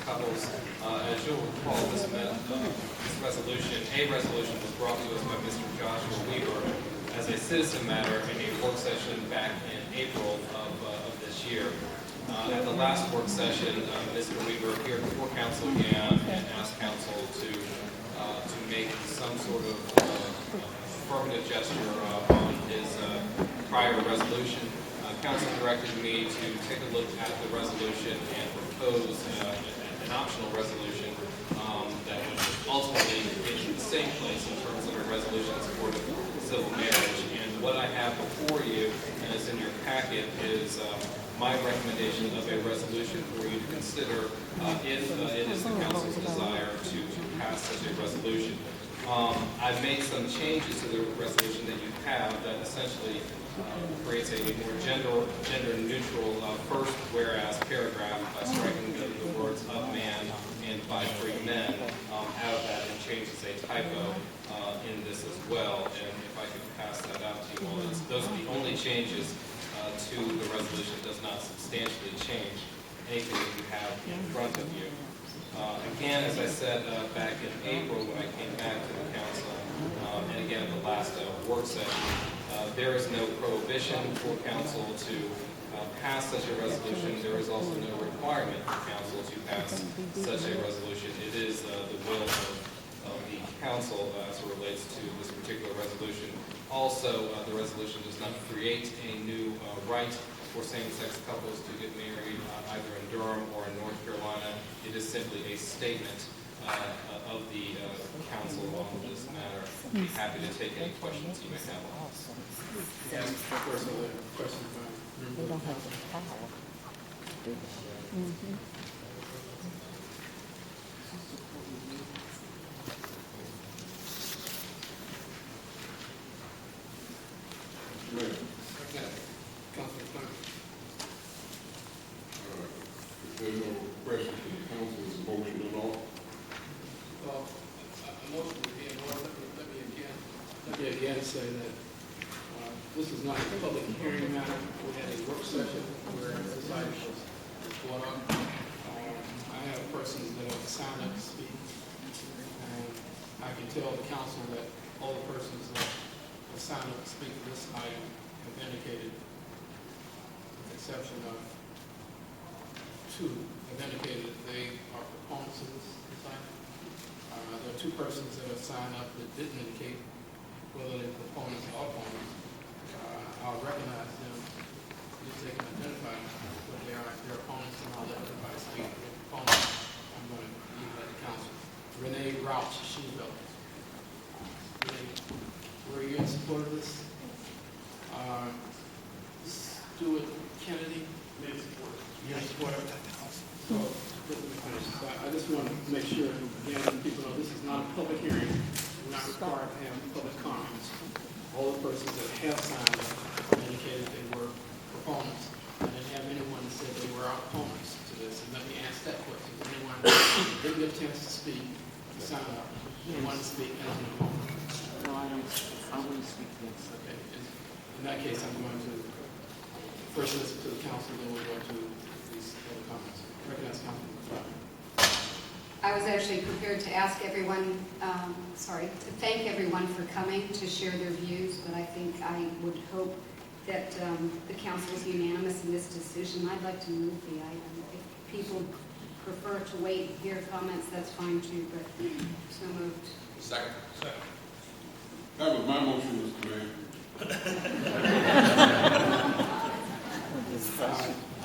couples. As you'll recall, this resolution was brought to us by Mr. Joshua Weaver as a citizen matter in a work session back in April of this year. At the last work session, Mr. Weaver appeared before council again and asked council to make some sort of affirmative gesture on his prior resolution. Council directed me to take a look at the resolution and propose an optional resolution that would ultimately get to the same place in terms of a resolution in support of civil marriage. And what I have before you, and it's in your packet, is my recommendation of a resolution for you to consider if it is the council's desire to pass such a resolution. I've made some changes to the resolution that you have that essentially creates a more gender-neutral first whereas paragraph by striking the words "of man" and "by free men" out of that, and changes a typo in this as well. And if I could pass that out to you all, those are the only changes to the resolution. It does not substantially change anything that you have in front of you. Again, as I said back in April when I came back to the council, and again at the last work session, there is no prohibition for council to pass such a resolution. There is also no requirement for council to pass such a resolution. It is the will of the council as it relates to this particular resolution. Also, the resolution does not create a new right for same-sex couples to get married either in Durham or in North Carolina. It is simply a statement of the council on this matter. I'd be happy to take any questions you may have. Yes, of course, other questions. They don't have the power. Councilman Clement. If there's no question for the council's motion at all, Well, a motion would be in order. Let me again say that this is not a public hearing matter. We had a work session where this item was brought up. I have persons that have signed up to speak, and I can tell the council that all the persons that have signed up to speak for this item have indicated, with the exception of two, have indicated that they are proponents of this item. There are two persons that have signed up that didn't indicate whether they're proponents or opponents. I'll recognize them if they can identify what they are. If they're opponents, and I'll let everybody speak. If they're proponents, I'm going to leave that to council. Renee Rauch, Sheville. Renee, were you in support of this? Stuart Kennedy? You're in support of it? So, I just want to make sure, again, people know this is not a public hearing. We're not required to have public comments. All the persons that have signed up indicated they were proponents. I didn't have anyone that said they were opponents to this. And let me ask that question. Anyone didn't get a chance to speak, sign up, wanted to speak as an opponent? No, I wouldn't speak against it. Okay. In that case, I'm going to first listen to the council, then we'll go to these other comments. Recognize Councilman Fleming. I was actually prepared to ask everyone, to thank everyone for coming to share their views, but I think I would hope that the council is unanimous in this decision. I'd like to move the item. If people prefer to wait and hear comments, that's fine too, but so moved. second. That was my motion, Mr. Mayor.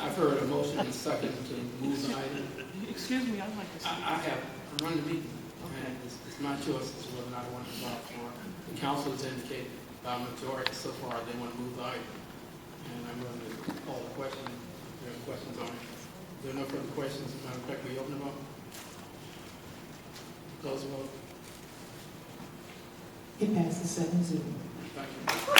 I've heard a motion and second to move the item. Excuse me, I'd like to speak. I'm running the meeting. Okay. It's my choice as to whether or not I want to vote for it. The council has indicated by majority so far they want to move the item. And I'm going to call the question. If there are questions on it. If there are no further questions, Madam Clerk, will you open the vote? Close the vote. It passes 7-0. Thank you.